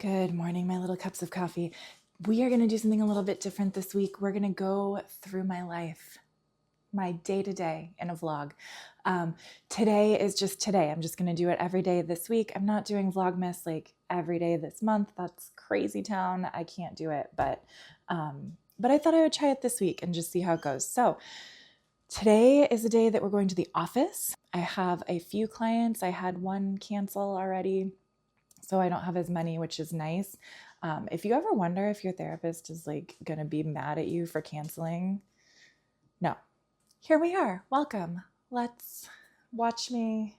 Good morning, my little cups of coffee. We are going to do something a little bit different this week. We're going to go through my life, my day-to-day in a vlog. Today is just today. I'm just going to do it every day this week. I'm not doing Vlogmas like every day this month. That's crazy town. I can't do it, but I thought I would try it this week and just see how it goes. So today is a day that we're going to the office. I have a few clients. I had one cancel already, so I don't have as many, which is nice. If you ever wonder if your therapist is like going to be mad at you for canceling, no. Here we are. Welcome. Let's watch me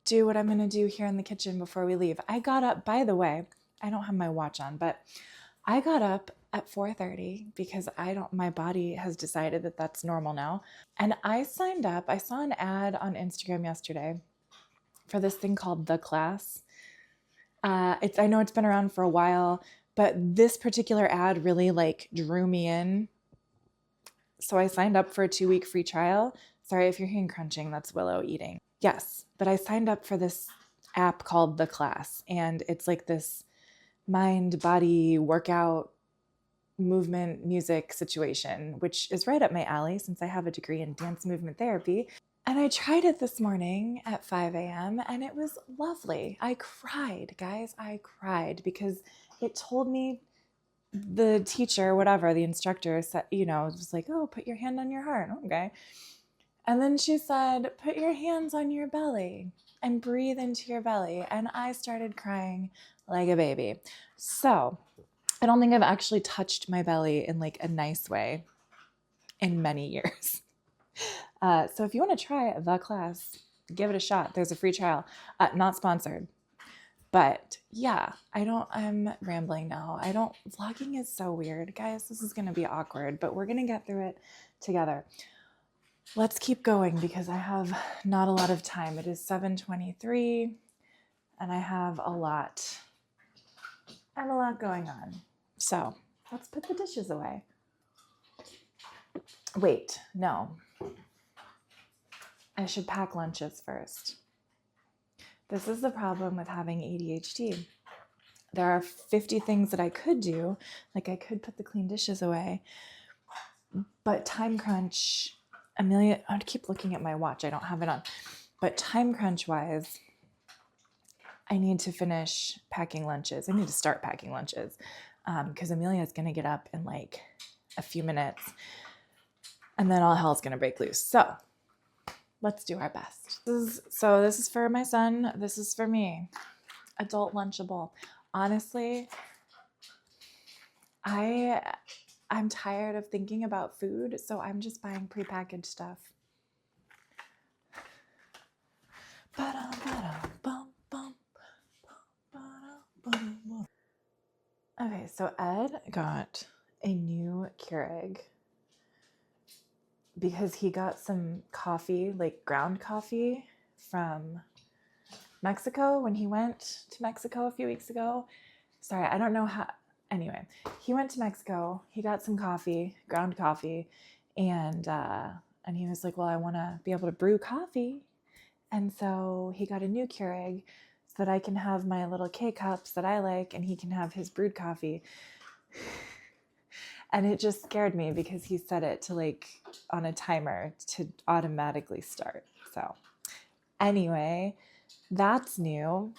do what I'm going to do here in the kitchen before we leave. I got up, by the way, I don't have my watch on, but I got up at 4:30 because my body has decided that that's normal now. And I signed up. I saw an ad on Instagram yesterday for this thing called The Class. I know it's been around for a while, but this particular ad really drew me in. So I signed up for a 2-week free trial. Sorry if you're hearing crunching, that's Willow eating. Yes, but I signed up for this app called The Class, and it's like this mind, body, workout, movement, music situation, which is right up my alley since I have a degree in dance movement therapy. And I tried it this morning at 5 a.m. and it was lovely. I cried, guys. I cried because it told me, the teacher, whatever, the instructor said, was like, oh, put your hand on your heart. Okay. And then she said, put your hands on your belly and breathe into your belly. And I started crying like a baby. So I don't think I've actually touched my belly in like a nice way in many years. So if you want to try The Class, give it a shot. There's a free trial. Not sponsored. But yeah, I'm rambling now. Vlogging is so weird. Guys, this is going to be awkward, but we're going to get through it together. Let's keep going because I have not a lot of time. It is 7:23 and I have a lot going on. So let's put the dishes away. Wait, no. I should pack lunches first. This is the problem with having ADHD. There are 50 things that I could do, like I could put the clean dishes away, but time crunch, Amelia, I keep looking at my watch, I don't have it on, but time crunch wise, I need to finish packing lunches. I need to start packing lunches because Amelia is going to get up in like a few minutes and then all hell's going to break loose. So let's do our best. This is for my son. This is for me. Adult Lunchable. Honestly, I'm tired of thinking about food, so I'm just buying prepackaged stuff. Okay, so Ed got a new Keurig because he got some coffee, like ground coffee from Mexico when he went to Mexico a few weeks ago. Sorry, I don't know how. Anyway, he went to Mexico. He got some coffee, ground coffee, and he was like, well, I want to be able to brew coffee. And so he got a new Keurig so that I can have my little K-cups that I like and he can have his brewed coffee. And it just scared me because he set it to like on a timer to automatically start. So anyway, that's new.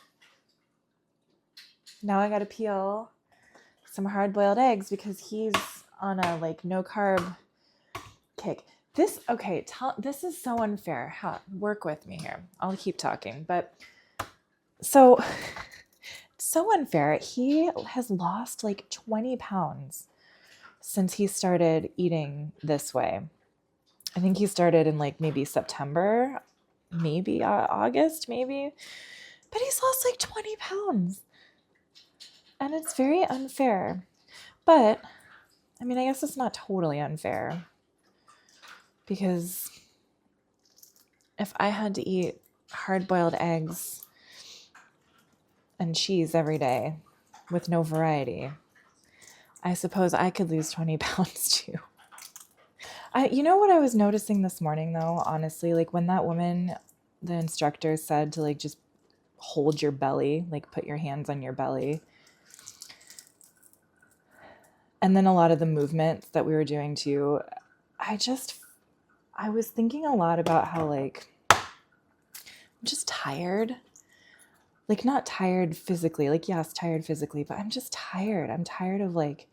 Now I got to peel some hard-boiled eggs because he's on a like no carb kick. This is so unfair. Work with me here. I'll keep talking, but so unfair. He has lost like 20 pounds since he started eating this way. I think he started in like maybe September, maybe August, maybe, but he's lost like 20 pounds. And it's very unfair. But, I mean, I guess it's not totally unfair. Because if I had to eat hard-boiled eggs and cheese every day with no variety, I suppose I could lose 20 pounds too. You know what I was noticing this morning, though, honestly? Like when that woman, the instructor said to like just hold your belly, like put your hands on your belly. And then a lot of the movements that we were doing too, I was thinking a lot about how like, I'm just tired. Like not tired physically, like yes, tired physically, but I'm just tired. I'm tired of like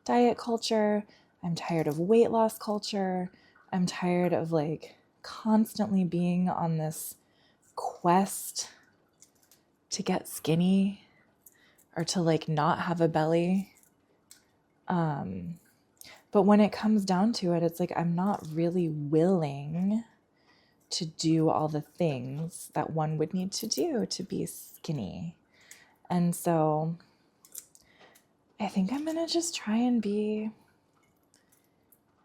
diet culture. I'm tired of weight loss culture. I'm tired of like constantly being on this quest to get skinny or to like not have a belly. But when it comes down to it, it's like I'm not really willing to do all the things that one would need to do to be skinny. And so I think I'm going to just try and be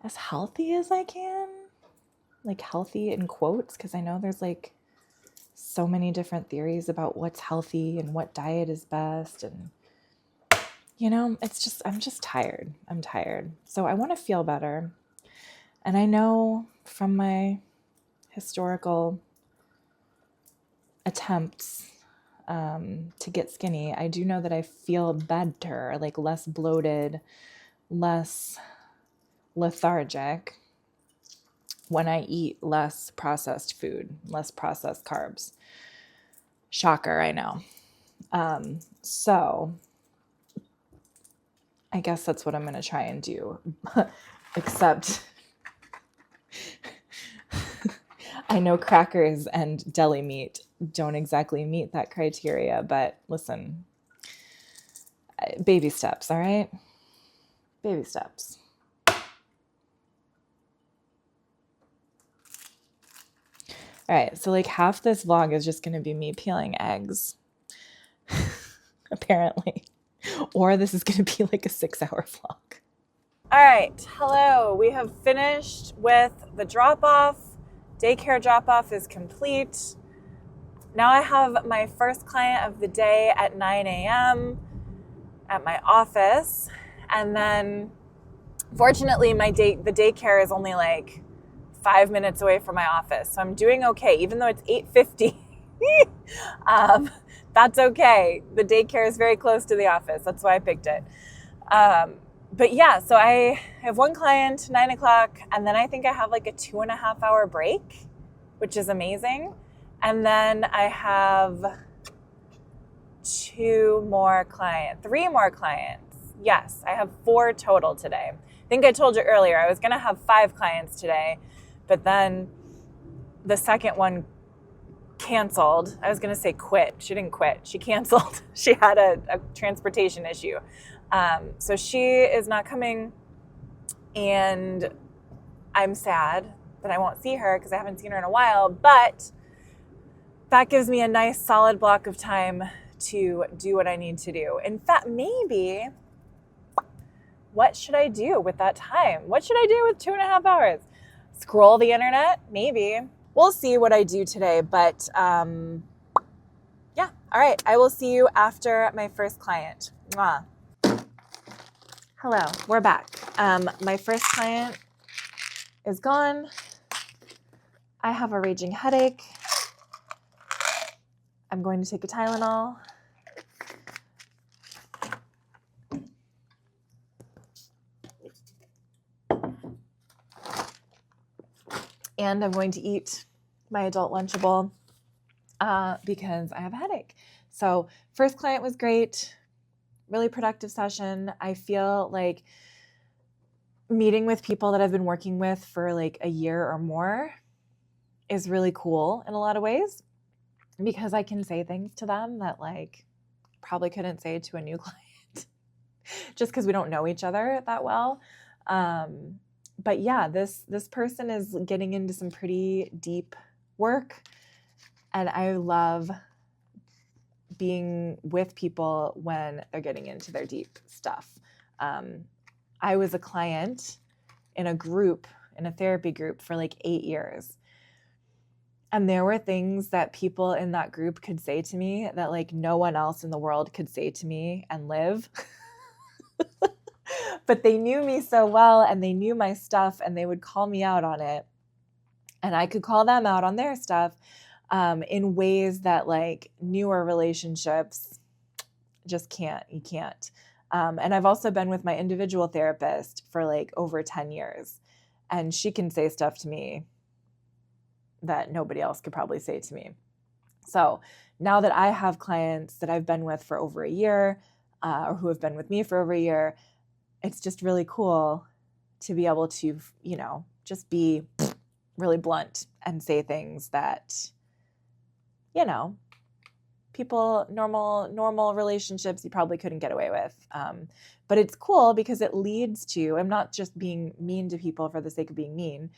as healthy as I can. Like healthy in quotes, because I know there's like so many different theories about what's healthy and what diet is best. And, you know, I'm just tired. I'm tired. So I want to feel better. And I know from my historical attempts to get skinny, I do know that I feel better, like less bloated, less lethargic when I eat less processed food, less processed carbs. Shocker, I know. So I guess that's what I'm going to try and do. Except I know crackers and deli meat don't exactly meet that criteria, but listen, baby steps, all right? Baby steps. All right, so like half this vlog is just going to be me peeling eggs, apparently. Or this is going to be like a 6-hour vlog. All right, hello. We have finished with the drop-off. Daycare drop-off is complete. Now I have my first client of the day at 9 a.m. at my office. And then, fortunately, the daycare is only like 5 minutes away from my office. So I'm doing okay, even though it's 8:50. That's okay. The daycare is very close to the office. That's why I picked it. But yeah, so I have one client, 9 o'clock, and then I think I have like a 2.5-hour break, which is amazing. And then I have 3 more clients. Yes, I have 4 total today. I think I told you earlier, I was going to have 5 clients today, but then the second one canceled. I was going to say quit. She didn't quit. She canceled. She had a transportation issue. So she is not coming, and I'm sad that I won't see her because I haven't seen her in a while, but that gives me a nice solid block of time to do what I need to do. In fact, maybe, what should I do with that time? What should I do with 2.5 hours? Scroll the internet? Maybe. We'll see what I do today, but yeah. All right, I will see you after my first client. Mwah. Hello, we're back. My first client is gone. I have a raging headache. I'm going to take a Tylenol. And I'm going to eat my adult Lunchable because I have a headache. So first client was great. Really productive session. I feel like meeting with people that I've been working with for like a year or more is really cool in a lot of ways because I can say things to them that like probably couldn't say to a new client just because we don't know each other that well. But yeah, this person is getting into some pretty deep work, and I love being with people when they're getting into their deep stuff. I was a client in a therapy group for like 8 years. And there were things that people in that group could say to me that like no one else in the world could say to me and live. But they knew me so well and they knew my stuff and they would call me out on it. And I could call them out on their stuff. In ways that like newer relationships just can't. You can't. And I've also been with my individual therapist for like over 10 years. And she can say stuff to me that nobody else could probably say to me. So now that I have clients that I've been with for over a year, or who have been with me for over a year, it's just really cool to be able to, just be really blunt and say things that, people, normal relationships you probably couldn't get away with. But it's cool because it leads to, I'm not just being mean to people for the sake of being mean,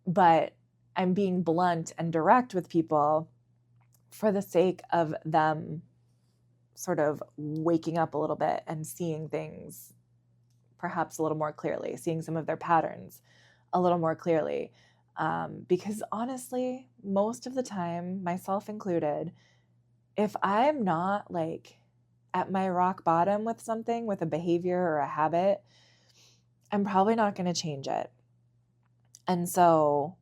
but I'm being blunt and direct with people for the sake of them sort of waking up a little bit and seeing things perhaps a little more clearly, seeing some of their patterns a little more clearly. Because honestly, most of the time, myself included, if I'm not like at my rock bottom with something, with a behavior or a habit, I'm probably not going to change it. And so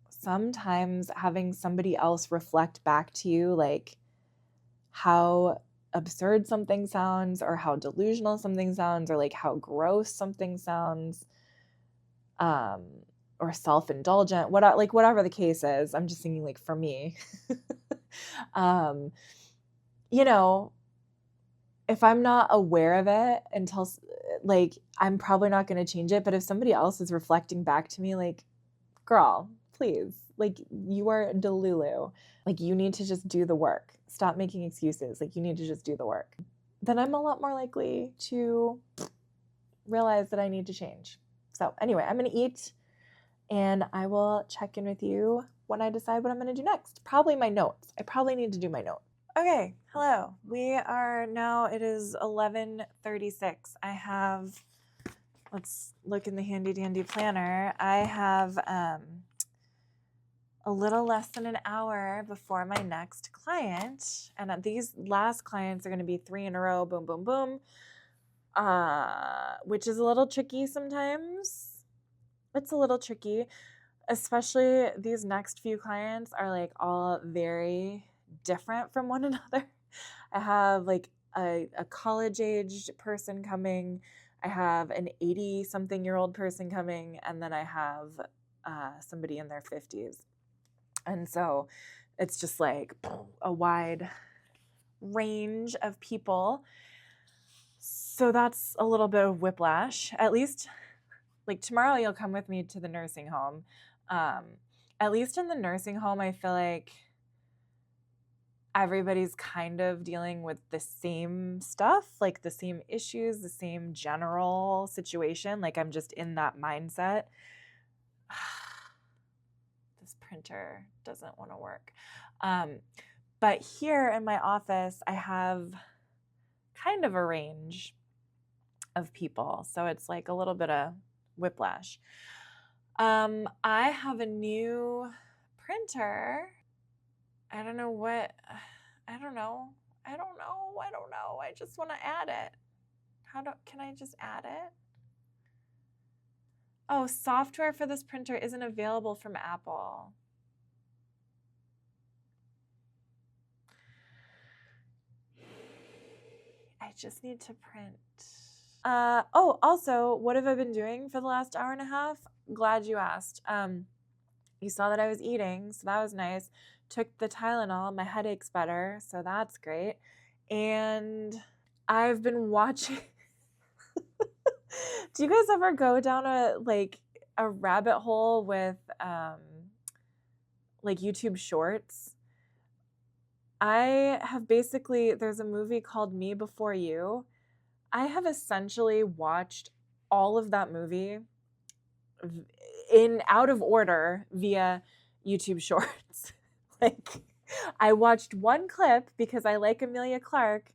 sometimes having somebody else reflect back to you, like how absurd something sounds or how delusional something sounds or like how gross something sounds, or self-indulgent, whatever the case is. I'm just thinking like for me, if I'm not aware of it until like, I'm probably not going to change it. But if somebody else is reflecting back to me, like, girl, please, like, you are Delulu. Like, you need to just do the work. Stop making excuses. Like, you need to just do the work. Then I'm a lot more likely to realize that I need to change. So anyway, I'm going to eat and I will check in with you when I decide what I'm going to do next. Probably my notes. I probably need to do my notes. Okay, hello. We are now, it is 11:36. Let's look in the handy dandy planner. I have a little less than an hour before my next client. And these last clients are going to be 3 in a row, boom, boom, boom, which is a little tricky sometimes. It's a little tricky, especially these next few clients are like all very different from one another. I have like a college-aged person coming. I have an 80-something-year-old person coming, and then I have somebody in their 50s. And so it's just like a wide range of people. So that's a little bit of whiplash. At least, like, tomorrow you'll come with me to the nursing home. At least in the nursing home, I feel like everybody's kind of dealing with the same stuff, like the same issues, the same general situation. Like, I'm just in that mindset. This printer doesn't want to work. But here in my office, I have kind of a range of people. So it's like a little bit of whiplash. I have a new printer. I don't know. I just want to add it. Can I just add it? Oh, software for this printer isn't available from Apple. I just need to print. Also, what have I been doing for the last hour and a half? Glad you asked. You saw that I was eating, so that was nice. Took the Tylenol, my headache's better, so that's great. And I've been watching. Do you guys ever go down a rabbit hole with like YouTube Shorts? I have there's a movie called Me Before You. I have essentially watched all of that movie in out of order via YouTube Shorts. Like, I watched one clip because I like Emilia Clarke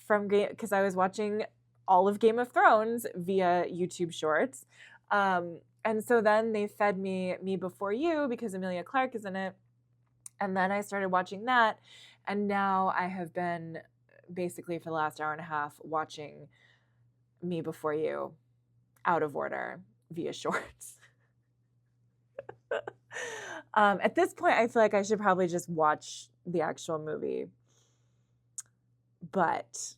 because I was watching all of Game of Thrones via YouTube Shorts. And so then they fed me Me Before You because Emilia Clarke is in it. And then I started watching that. And now I have been basically for the last hour and a half watching Me Before You out of order via Shorts. At this point, I feel like I should probably just watch the actual movie. But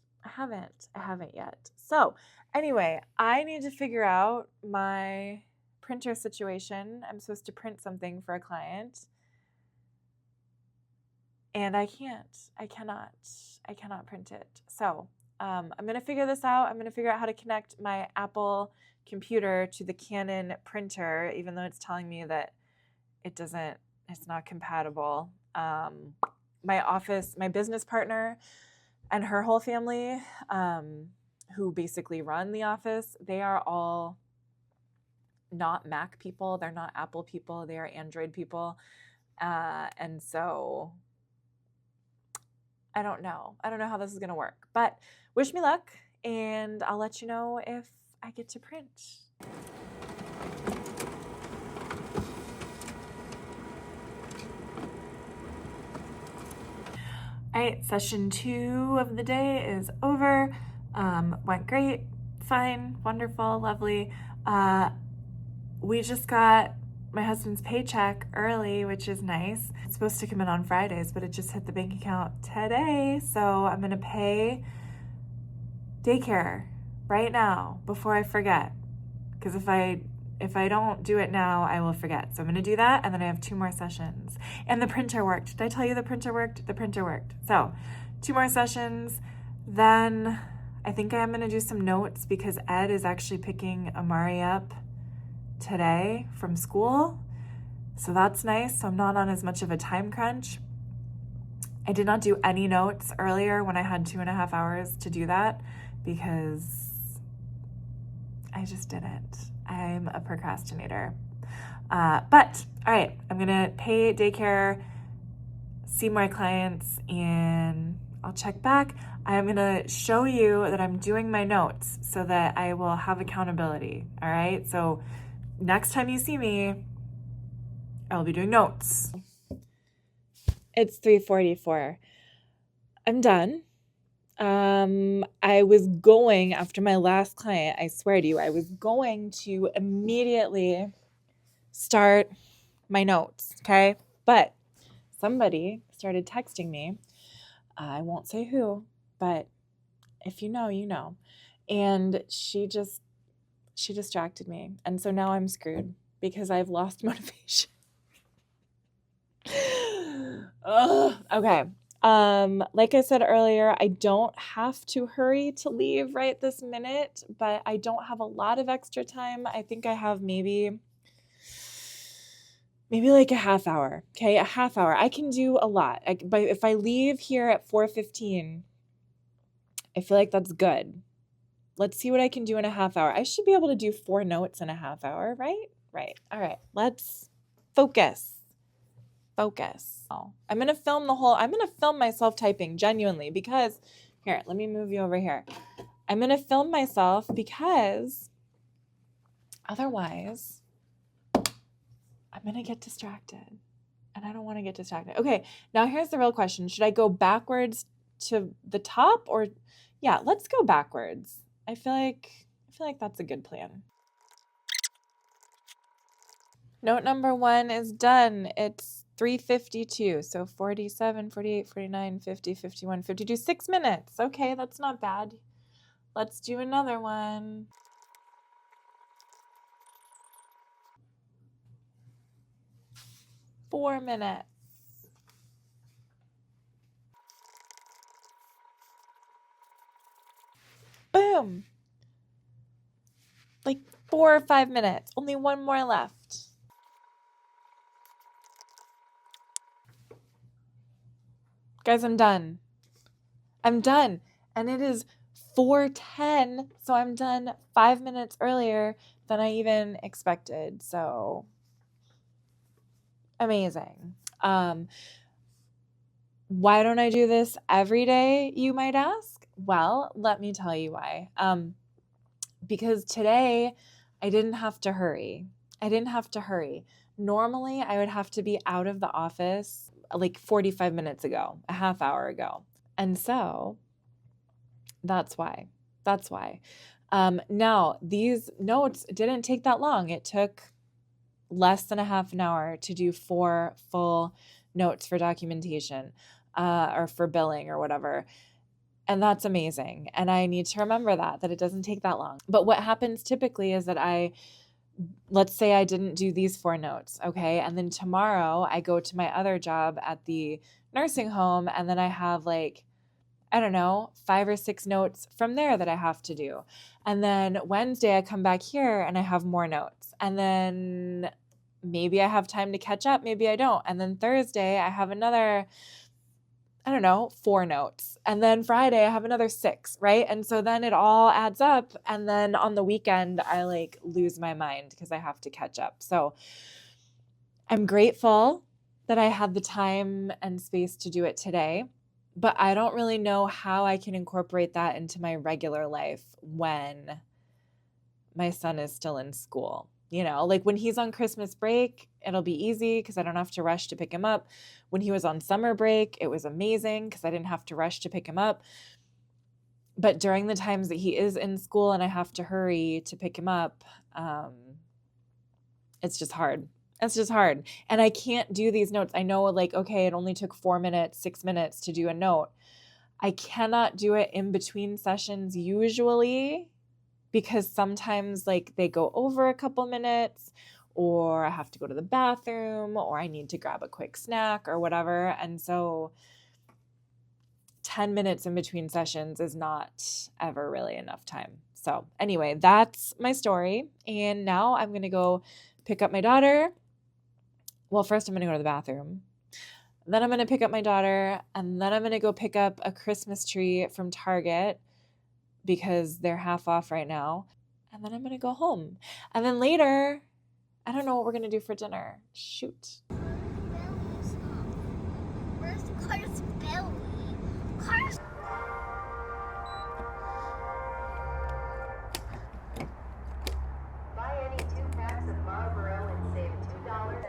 I haven't yet. So anyway, I need to figure out my printer situation. I'm supposed to print something for a client. And I cannot print it. So I'm going to figure this out. I'm going to figure out how to connect my Apple computer to the Canon printer, even though it's telling me that it's not compatible. My business partner and her whole family, who basically run the office, they are all not Mac people. They're not Apple people. They are Android people. And so I don't know how this is going to work, but wish me luck, and I'll let you know if I get to print. All right, session 2 of the day is over. Went great, fine, wonderful, lovely. We just got my husband's paycheck early, which is nice. It's supposed to come in on Fridays, but it just hit the bank account today. So I'm going to pay daycare right now before I forget. Because if I don't do it now, I will forget. So I'm going to do that, and then I have 2 more sessions. And the printer worked. Did I tell you the printer worked? The printer worked. So 2 more sessions. Then I think I am going to do some notes because Ed is actually picking Amari up today from school. So that's nice. So I'm not on as much of a time crunch. I did not do any notes earlier when I had 2.5 hours to do that because I just didn't. I'm a procrastinator. But all right, I'm going to pay daycare, see my clients, and I'll check back. I'm going to show you that I'm doing my notes so that I will have accountability. All right. So next time you see me, I'll be doing notes. It's 3:44. I'm done. I was going, after my last client, I swear to you, I was going to immediately start my notes, okay? But somebody started texting me. I won't say who, but if you know, you know. And she distracted me. And so now I'm screwed because I've lost motivation. Okay. Like I said earlier, I don't have to hurry to leave right this minute, but I don't have a lot of extra time. I think I have maybe like a half hour. Okay, a half hour. I can do a lot. But if I leave here at 4:15, I feel like that's good. Let's see what I can do in a half hour. I should be able to do 4 notes in a half hour, right? Right. All right. Let's focus. I'm going to film myself typing genuinely because here, let me move you over here. I'm going to film myself because otherwise I'm going to get distracted, and I don't want to get distracted. Okay. Now here's the real question. Should I go backwards to the top, or yeah, let's go backwards. I feel like that's a good plan. Note number 1 is done. It's 3:52. So 47, 48, 49, 50, 51, 52, 6 minutes. Okay, that's not bad. Let's do another one. Four minutes. Boom. Like 4 or 5 minutes. Only 1 more left. Guys, I'm done. And it is 4:10, so I'm done 5 minutes earlier than I even expected. So amazing. Why don't I do this every day, you might ask? Well, let me tell you why. Because today I didn't have to hurry. Normally, I would have to be out of the office like 45 minutes ago, a half hour ago. And so that's why. Now, these notes didn't take that long. It took less than a half an hour to do 4 full notes for documentation or for billing or whatever. And that's amazing. And I need to remember that it doesn't take that long. But what happens typically is that let's say I didn't do these 4 notes, okay? And then tomorrow I go to my other job at the nursing home, and then I have like, I don't know, 5 or 6 notes from there that I have to do. And then Wednesday I come back here and I have more notes. And then maybe I have time to catch up, maybe I don't. And then Thursday I have another, I don't know, 4 notes. And then Friday I have another 6, right? And so then it all adds up. And then on the weekend, I like lose my mind because I have to catch up. So I'm grateful that I had the time and space to do it today, but I don't really know how I can incorporate that into my regular life when my son is still in school. You know, like when he's on Christmas break, it'll be easy because I don't have to rush to pick him up. When he was on summer break, it was amazing because I didn't have to rush to pick him up. But during the times that he is in school and I have to hurry to pick him up, it's just hard. It's just hard. And I can't do these notes. I know, like, okay, it only took 4 minutes, 6 minutes to do a note. I cannot do it in between sessions usually, because sometimes like they go over a couple minutes, or I have to go to the bathroom, or I need to grab a quick snack or whatever. And so 10 minutes in between sessions is not ever really enough time. So anyway, that's my story. And now I'm going to go pick up my daughter. Well, first I'm going to go to the bathroom. Then I'm going to pick up my daughter, and then I'm going to go pick up a Christmas tree from Target because they're half off right now. And then I'm going to go home. And then later, I don't know what we're going to do for dinner. Shoot. Where's the car's belly? Car's... Buy any 2 packs of Marlboro and save $2.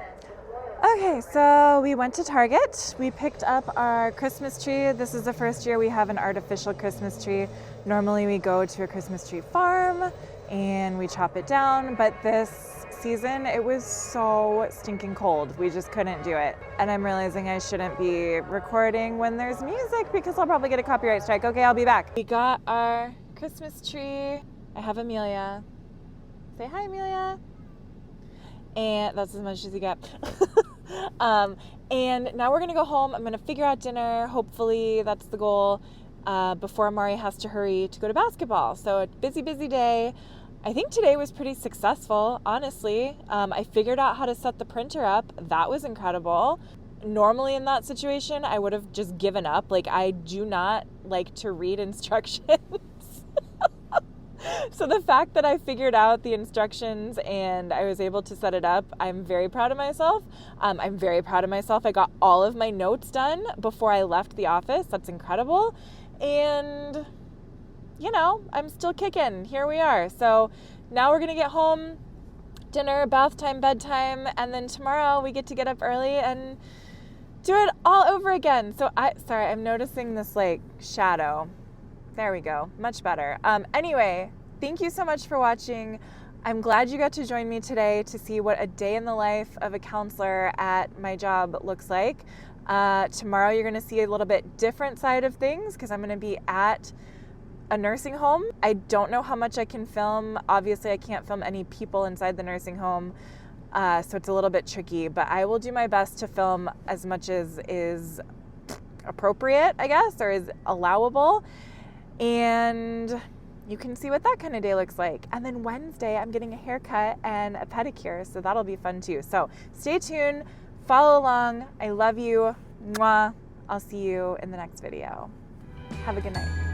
Okay, so we went to Target. We picked up our Christmas tree. This is the first year we have an artificial Christmas tree. Normally we go to a Christmas tree farm and we chop it down, but this season it was so stinking cold. We just couldn't do it. And I'm realizing I shouldn't be recording when there's music because I'll probably get a copyright strike. Okay, I'll be back. We got our Christmas tree. I have Amelia. Say hi, Amelia. And that's as much as you get. And now we're going to go home. I'm going to figure out dinner. Hopefully that's the goal before Amari has to hurry to go to basketball. So a busy, busy day. I think today was pretty successful, honestly. I figured out how to set the printer up. That was incredible. Normally in that situation, I would have just given up. Like, I do not like to read instructions. So the fact that I figured out the instructions and I was able to set it up, I'm very proud of myself. I'm very proud of myself. I got all of my notes done before I left the office. That's incredible. And, you know, I'm still kicking. Here we are. So now we're going to get home, dinner, bath time, bedtime, and then tomorrow we get to get up early and do it all over again. So I'm noticing this like shadow. There we go. Much better. Anyway, thank you so much for watching. I'm glad you got to join me today to see what a day in the life of a counselor at my job looks like. Tomorrow you're going to see a little bit different side of things because I'm going to be at a nursing home. I don't know how much I can film. Obviously, I can't film any people inside the nursing home, so it's a little bit tricky, but I will do my best to film as much as is appropriate, I guess, or is allowable. And you can see what that kind of day looks like. And then Wednesday, I'm getting a haircut and a pedicure, so that'll be fun too. So stay tuned, follow along. I love you. Mwah. I'll see you in the next video. Have a good night.